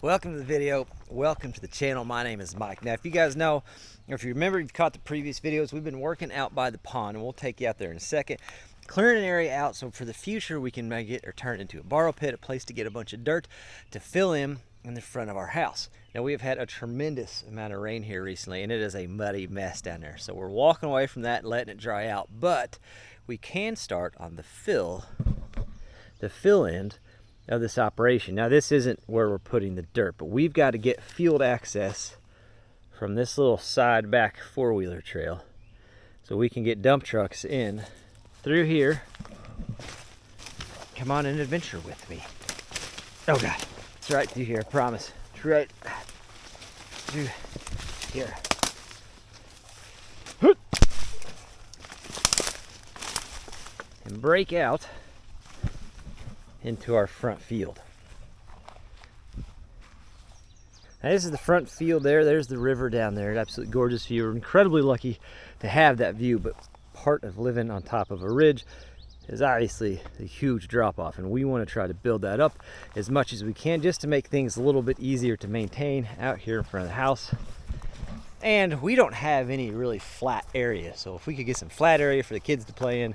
Welcome to the video. Welcome to the channel. My name is Mike. Now, if you guys know, or if you remember, you caught the previous videos, we've been working out by the pond, and we'll take you out there in a second. Clearing an area out so for the future we can make it or turn it into a borrow pit, a place to get a bunch of dirt to fill in the front of our house. Now, we have had a tremendous amount of rain here recently, and it is a muddy mess down there. So we're walking away from that and letting it dry out, but we can start on the fill end of this operation. Now, this isn't where we're putting the dirt, but we've got to get field access from this little side back four-wheeler trail so we can get dump trucks in through here. Come on an adventure with me. Oh God, it's right through here, I promise. It's right through here. And break out into our front field. Now, this is the front field there. There's the river down there. Absolutely gorgeous view. We're incredibly lucky to have that view, but part of living on top of a ridge is obviously a huge drop off, and we want to try to build that up as much as we can just to make things a little bit easier to maintain out here in front of the house. And we don't have any really flat area, so if we could get some flat area for the kids to play in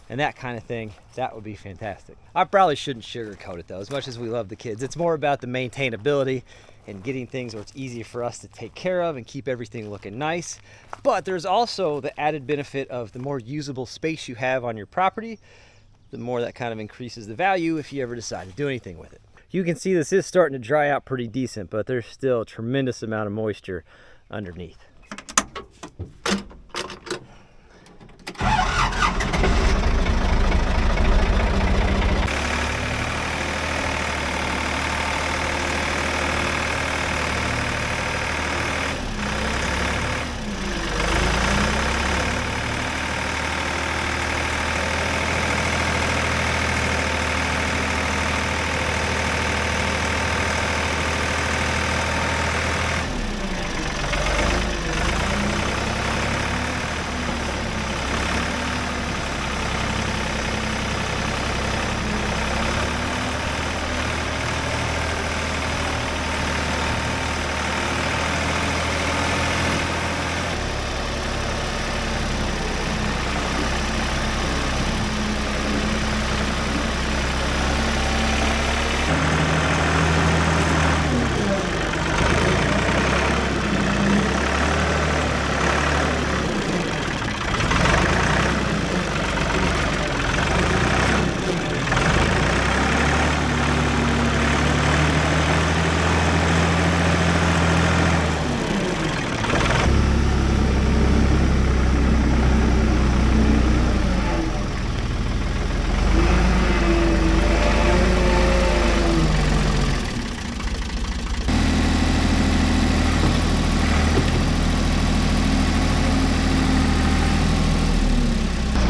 and that kind of thing, that would be fantastic. I probably shouldn't sugarcoat it though. As much as we love the kids, it's more about the maintainability and getting things where it's easy for us to take care of and keep everything looking nice. But there's also the added benefit of the more usable space you have on your property, the more that kind of increases the value if you ever decide to do anything with it. You can see this is starting to dry out pretty decent, but there's still a tremendous amount of moisture underneath.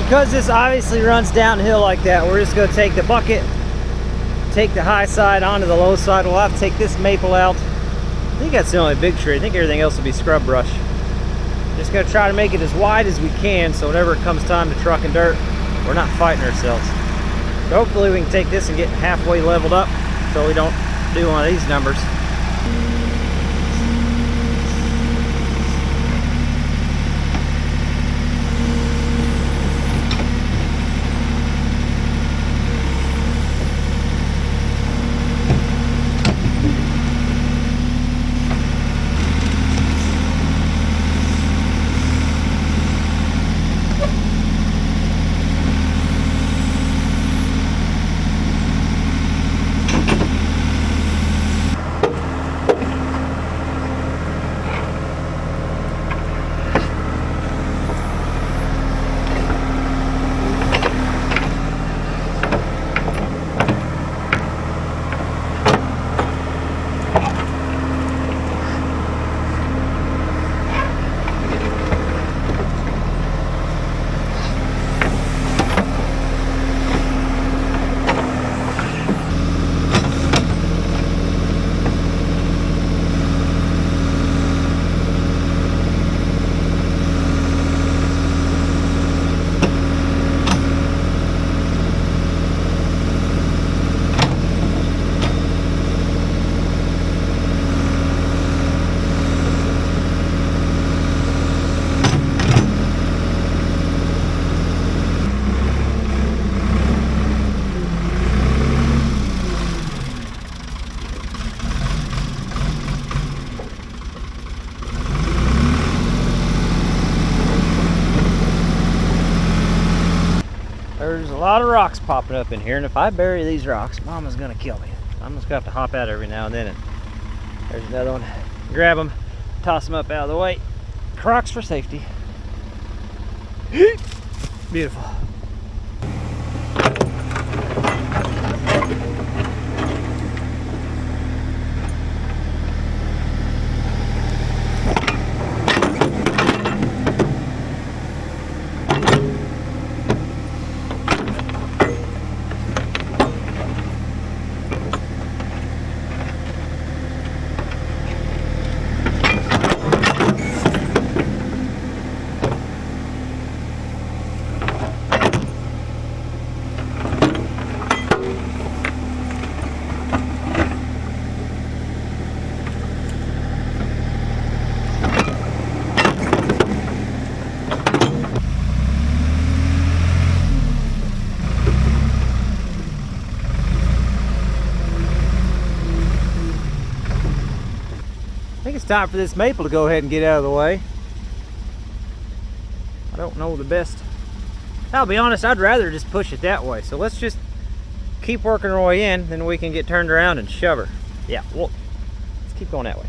Because this obviously runs downhill like that, we're just going to take the bucket, take the high side onto the low side. We'll have to take this maple out. I think that's the only big tree. I think everything else will be scrub brush. Just going to try to make it as wide as we can so whenever it comes time to truck and dirt, we're not fighting ourselves. So hopefully we can take this and get halfway leveled up so we don't do one of these numbers. lot of rocks popping up in here, and if I bury these rocks, Mama's gonna kill me. I'm just gonna have to hop out every now and then. And there's another one. Grab them, toss them up out of the way. Crocs for safety. Beautiful. I think it's time for this maple to go ahead and get out of the way. I don't know the best. I'll be honest, I'd rather just push it that way. So let's just keep working our way in, then we can get turned around and shove her. Yeah, well, let's keep going that way.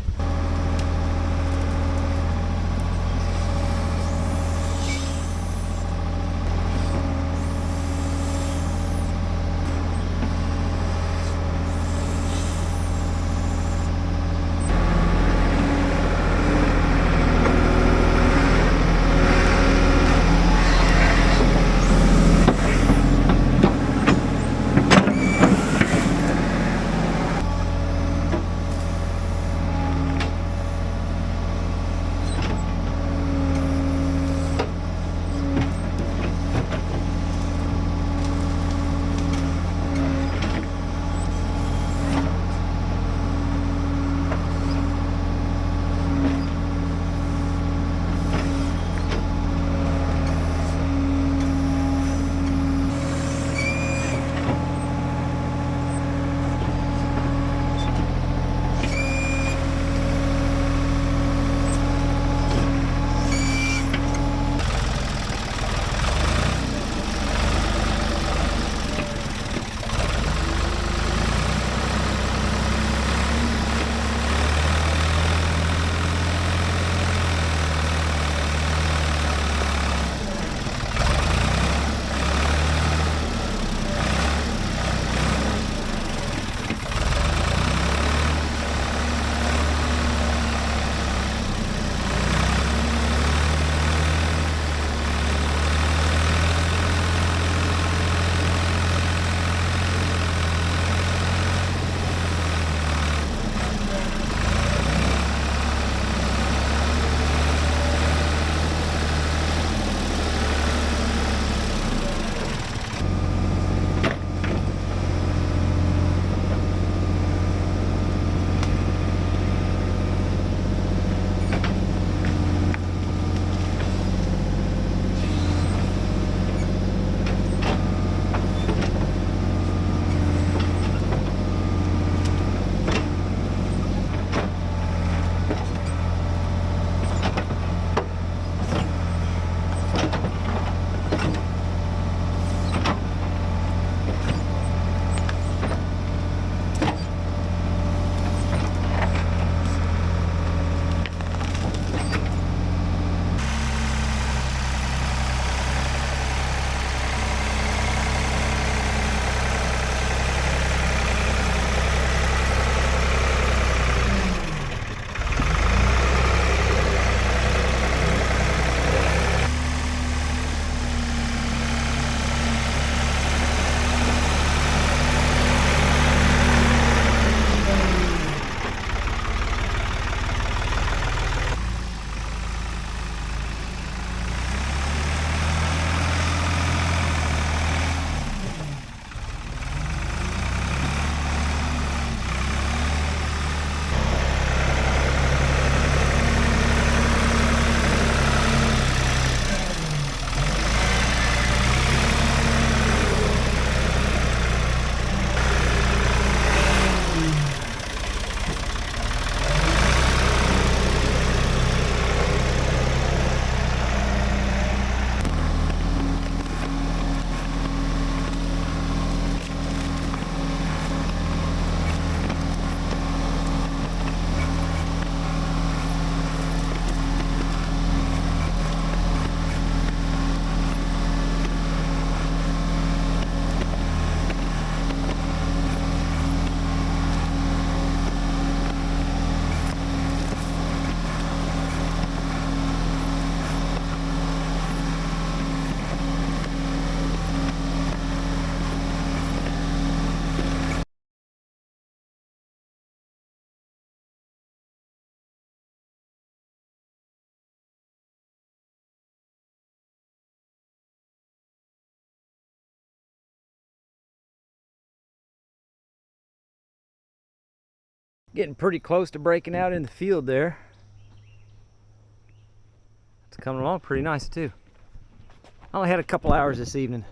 Getting pretty close to breaking out in the field there. It's coming along pretty nice too. I only had a couple hours this evening,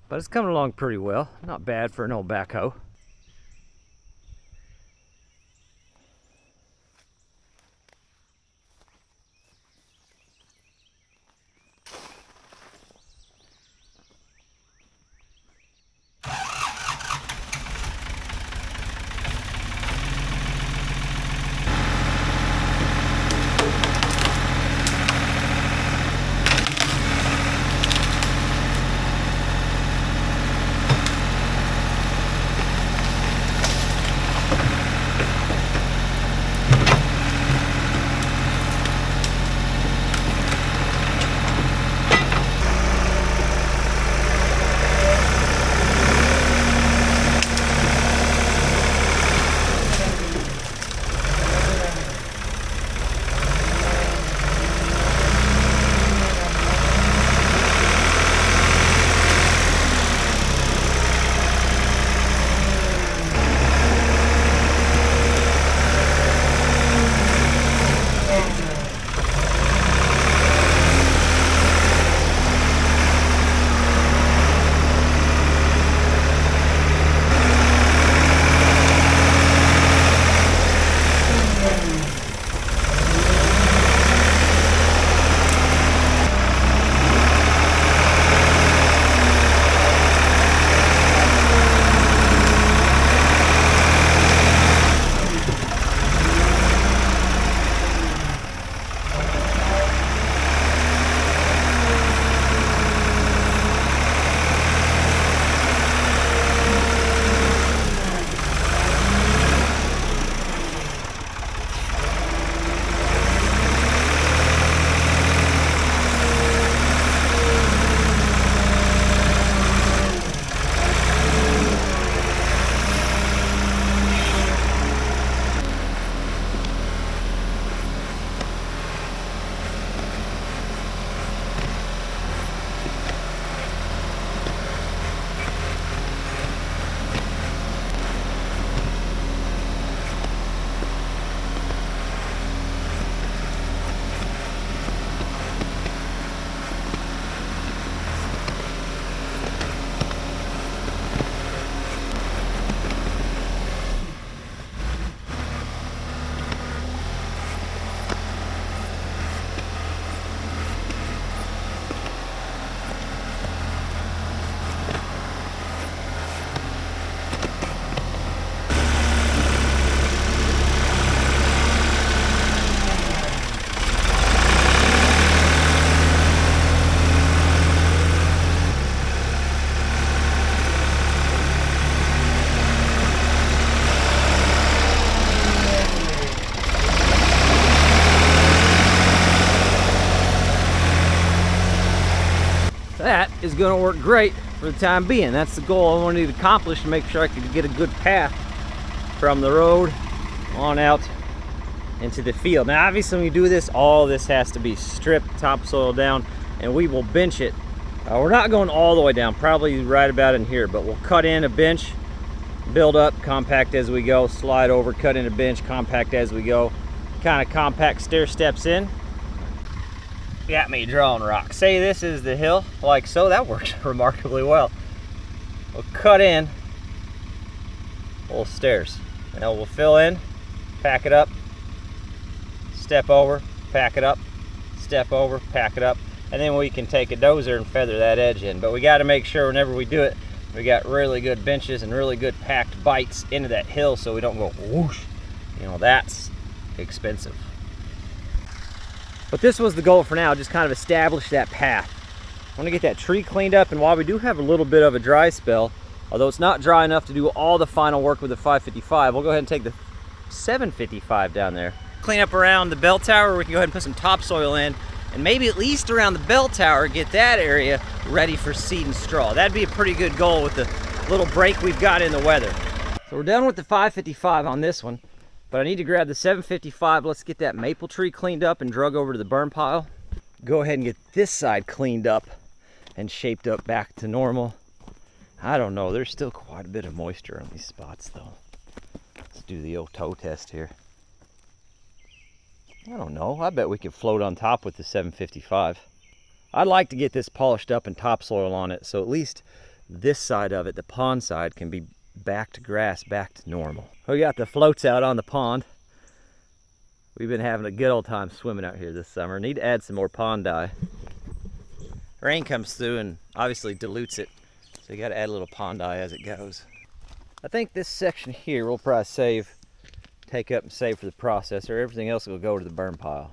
but it's coming along pretty well. Not bad for an old backhoe. That is going to work great for the time being. That's the goal I wanted to accomplish, to make sure I could get a good path from the road on out into the field. Now obviously when you do this, all this has to be stripped, topsoil down, and we will bench it. We're not going all the way down, probably right about in here, but we'll cut in a bench, build up, compact as we go, slide over, cut in a bench, compact as we go, kind of compact stair steps in. Got me drawing rock. Say this is the hill, like so. That works remarkably well. We'll cut in little stairs. Now we'll fill in, pack it up, step over, pack it up, step over, pack it up, and then we can take a dozer and feather that edge in. But we got to make sure whenever we do it, we got really good benches and really good packed bites into that hill so we don't go whoosh. You know, that's expensive. But this was the goal for now, just kind of establish that path. I want to get that tree cleaned up, and while we do have a little bit of a dry spell, although it's not dry enough to do all the final work with the 555, we'll go ahead and take the 755 down there. Clean up around the bell tower. We can go ahead and put some topsoil in, and maybe at least around the bell tower, get that area ready for seed and straw. That'd be a pretty good goal with the little break we've got in the weather. So we're done with the 555 on this one. But I need to grab the 755. Let's get that maple tree cleaned up and drug over to the burn pile. Go ahead and get this side cleaned up and shaped up back to normal. I don't know. There's still quite a bit of moisture on these spots, though. Let's do the old toe test here. I don't know. I bet we could float on top with the 755. I'd like to get this polished up and topsoil on it, so at least this side of it, the pond side, can be back to grass, back to normal. We got the floats out on the pond. We've been having a good old time swimming out here this summer. Need to add some more pond dye. Rain comes through and obviously dilutes it, so you got to add a little pond dye as it goes. I think this section here we'll probably take up and save for the processor. Everything else will go to the burn pile.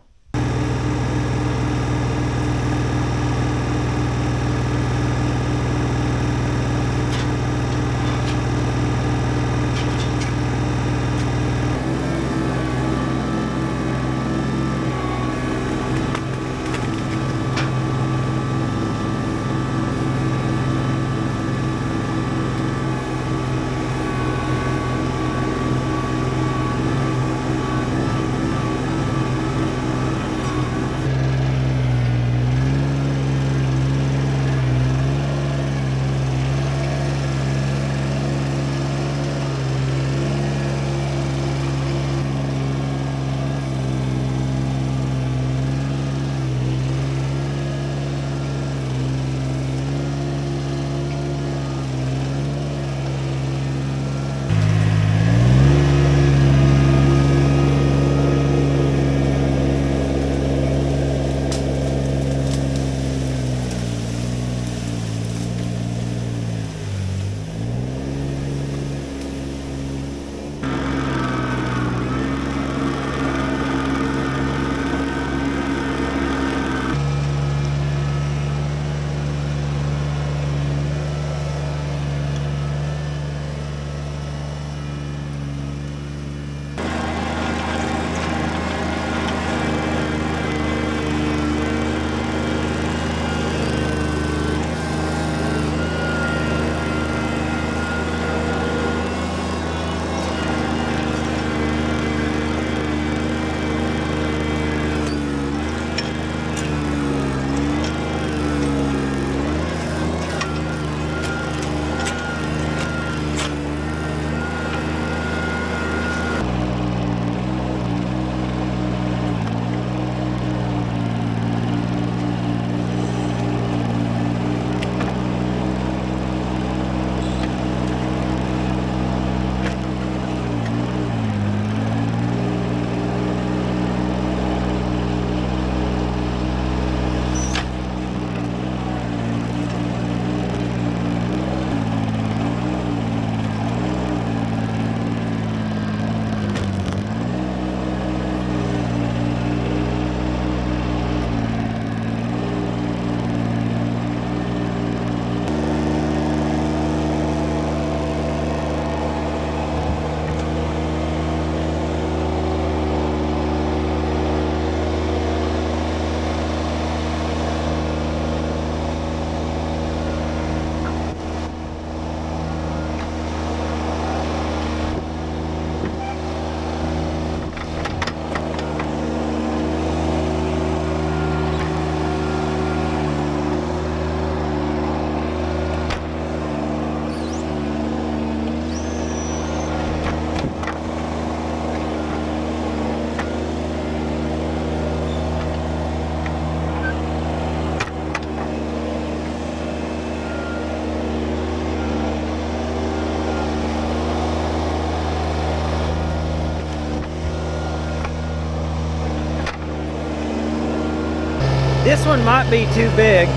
This one might be too big,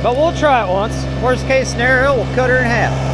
but we'll try it once. Worst case scenario, we'll cut her in half.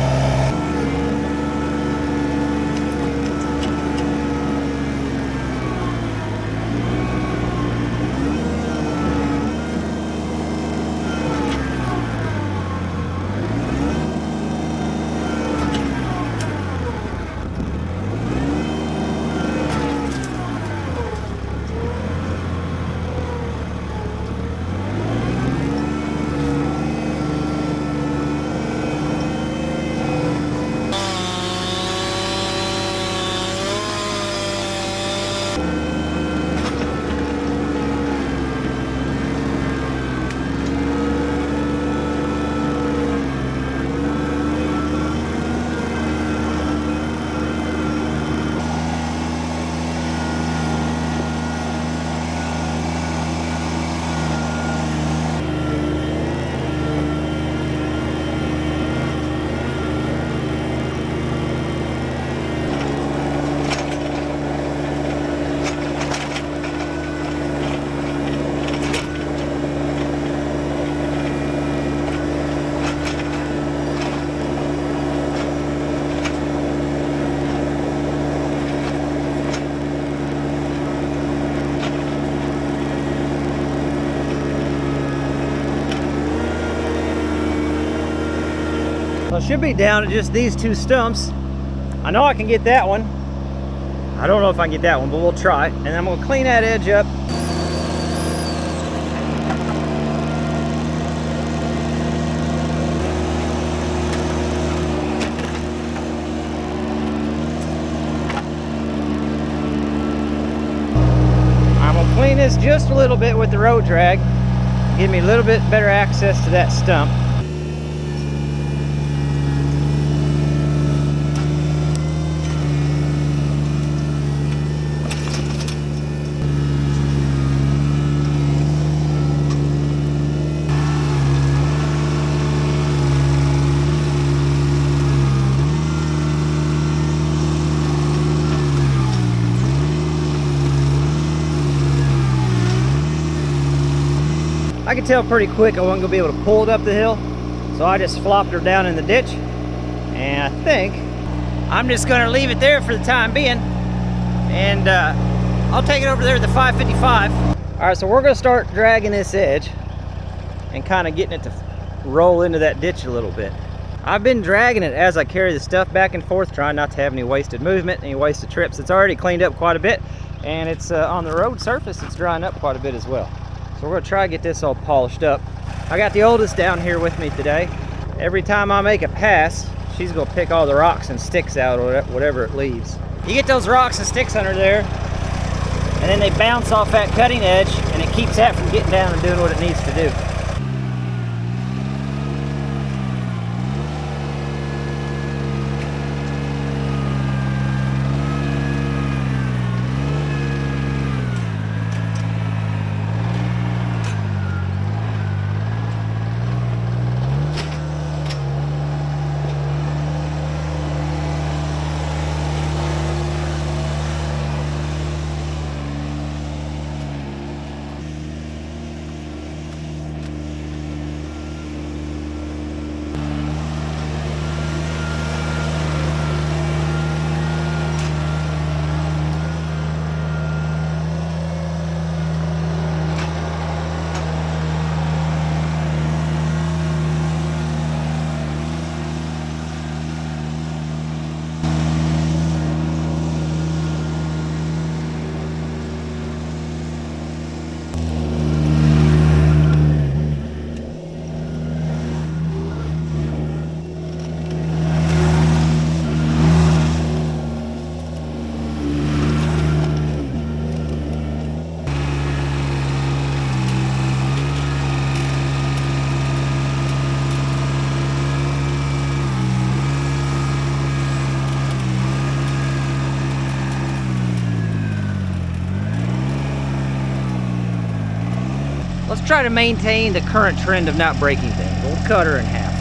So it should be down to just these two stumps. I know I can get that one. I don't know if I can get that one, but we'll try. And I'm gonna clean that edge up. I'm gonna clean this just a little bit with the road drag. Give me a little bit better access to that stump. I could tell pretty quick I wasn't gonna be able to pull it up the hill, so I just flopped her down in the ditch. And I think I'm just gonna leave it there for the time being, and I'll take it over there to the 555. All right, so we're gonna start dragging this edge and kind of getting it to roll into that ditch a little bit. I've been dragging it as I carry the stuff back and forth, trying not to have any wasted movement, any wasted trips. It's already cleaned up quite a bit, and it's on the road surface, it's drying up quite a bit as well. So we're gonna try to get this all polished up. I got the oldest down here with me today. Every time I make a pass, she's gonna pick all the rocks and sticks out, or whatever it leaves. You get those rocks and sticks under there, and then they bounce off that cutting edge, and it keeps that from getting down and doing what it needs to do. Let's try to maintain the current trend of not breaking things. We'll cut her in half.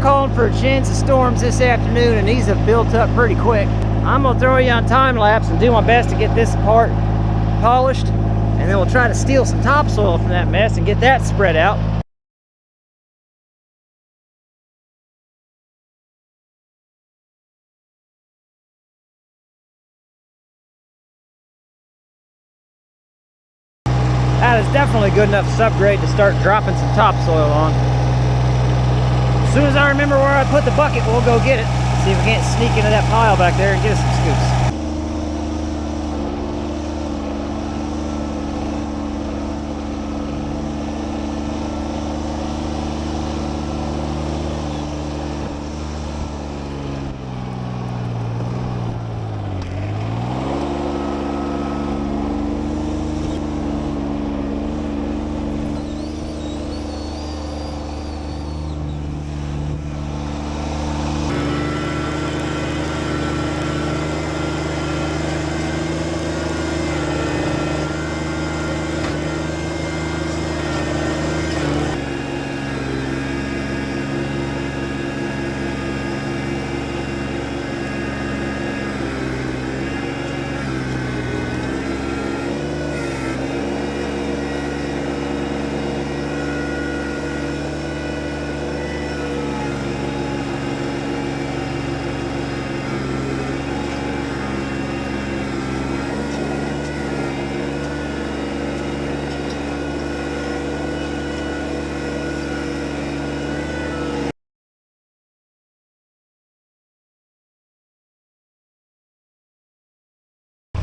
Calling for a chance of storms this afternoon, and these have built up pretty quick. I'm gonna throw you on time lapse and do my best to get this part polished, and then we'll try to steal some topsoil from that mess and get that spread out. That is definitely good enough subgrade to start dropping some topsoil on. As soon as I remember where I put the bucket, we'll go get it. See if we can't sneak into that pile back there and get us some scoops.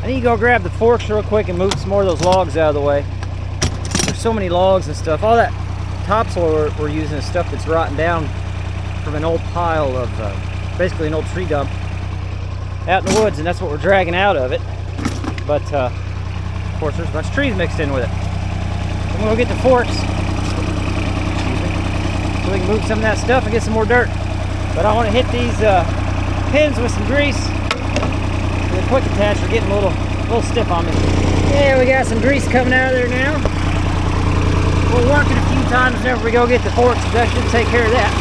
I need to go grab the forks real quick and move some more of those logs out of the way. There's so many logs and stuff. All that topsoil we're using is stuff that's rotting down from an old pile of, basically an old tree dump out in the woods, and that's what we're dragging out of it. But of course there's a bunch of trees mixed in with it. I'm gonna go get the forks so we can move some of that stuff and get some more dirt. But I want to hit these pins with some grease. The quick attach are getting a little stiff on me. Yeah, we got some grease coming out of there now. We'll work it a few times whenever we go get the forks. That should take care of that.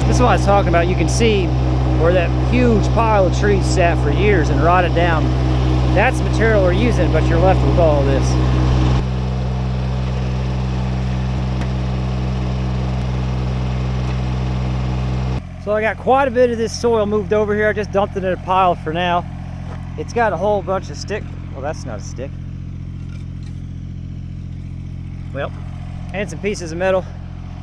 This is what I was talking about. You can see where that huge pile of trees sat for years and rotted down. That's the material we're using, but you're left with all this. So I got quite a bit of this soil moved over here. I just dumped it in a pile for now. It's got a whole bunch of stick. Well, that's not a stick. Well, and some pieces of metal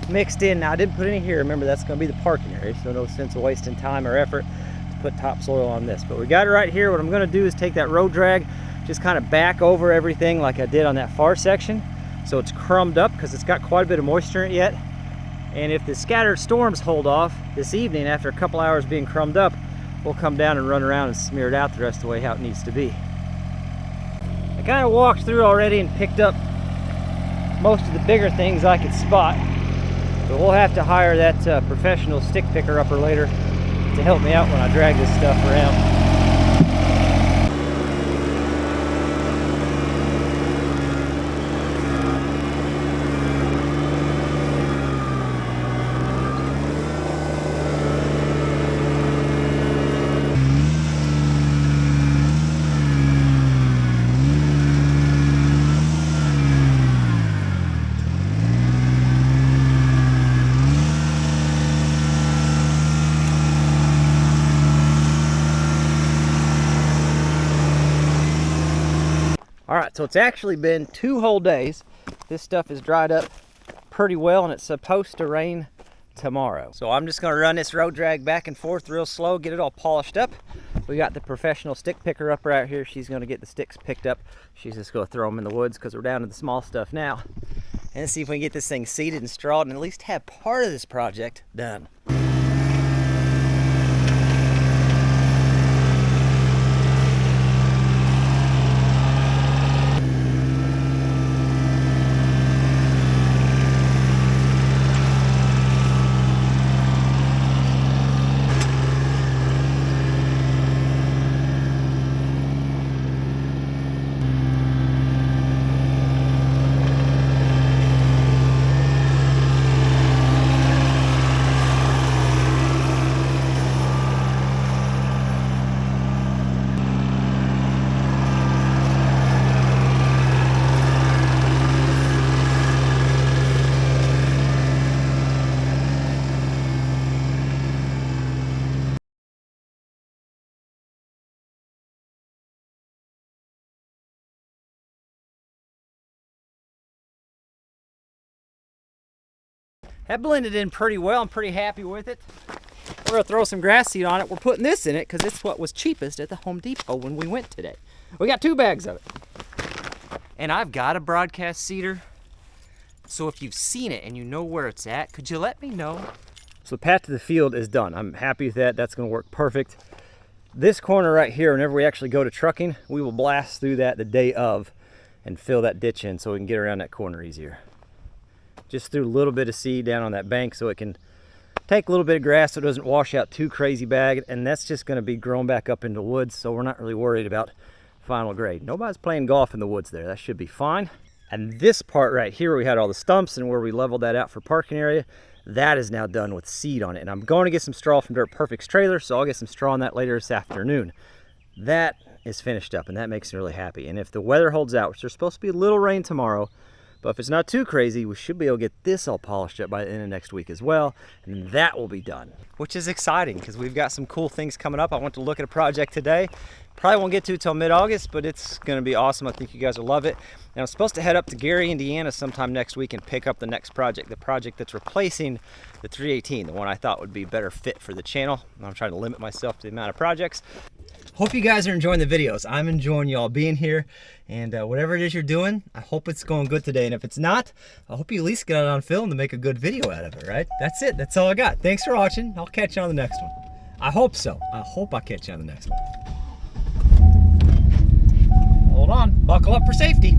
mixed in. Now I didn't put any here. Remember, that's going to be the parking area, so no sense of wasting time or effort to put topsoil on this. But we got it right here. What I'm going to do is take that road drag, just kind of back over everything like I did on that far section, so it's crumbed up because it's got quite a bit of moisture in it yet. And if the scattered storms hold off this evening after a couple hours being crumbed up, we'll come down and run around and smear it out the rest of the way how it needs to be. I kind of walked through already and picked up most of the bigger things I could spot. But we'll have to hire that professional stick picker upper later to help me out when I drag this stuff around. All right, so it's actually been 2 whole days. This stuff is dried up pretty well, and it's supposed to rain tomorrow. So I'm just gonna run this road drag back and forth real slow, get it all polished up. We got the professional stick picker up right here. She's gonna get the sticks picked up. She's just gonna throw them in the woods because we're down to the small stuff now. And see if we can get this thing seeded and strawed and at least have part of this project done. That blended in pretty well. I'm pretty happy with it. We're gonna throw some grass seed on it. We're putting this in it because it's what was cheapest at the Home Depot when we went today. We got 2 bags of it. And I've got a broadcast seeder. So if you've seen it and you know where it's at, could you let me know? So the path to the field is done. I'm happy with that. That's gonna work perfect. This corner right here, whenever we actually go to trucking, we will blast through that the day of and fill that ditch in so we can get around that corner easier. Just threw a little bit of seed down on that bank so it can take a little bit of grass so it doesn't wash out too crazy bad, and that's just going to be grown back up into woods, so we're not really worried about final grade. Nobody's playing golf in the woods there. That should be fine. And this part right here where we had all the stumps and where we leveled that out for parking area, that is now done with seed on it. And I'm going to get some straw from Dirt Perfect's trailer, so I'll get some straw on that later this afternoon. That is finished up, and that makes me really happy. And if the weather holds out, which there's supposed to be a little rain tomorrow, But if it's not too crazy, we should be able to get this all polished up by the end of next week as well, and then that will be done. Which is exciting because we've got some cool things coming up. I went to look at a project today. Probably won't get to it till mid-August, but it's gonna be awesome. I think you guys will love it. And I'm supposed to head up to Gary, Indiana sometime next week and pick up the next project, the project that's replacing the 318, the one I thought would be a better fit for the channel. I'm trying to limit myself to the amount of projects. Hope you guys are enjoying the videos. I'm enjoying y'all being here, and whatever it is you're doing, I hope it's going good today. And if it's not, I hope you at least get it on film to make a good video out of it, right? That's it, that's all I got. Thanks for watching. I'll catch you on the next one. I hope so. I hope I catch you on the next one. Hold on, buckle up for safety.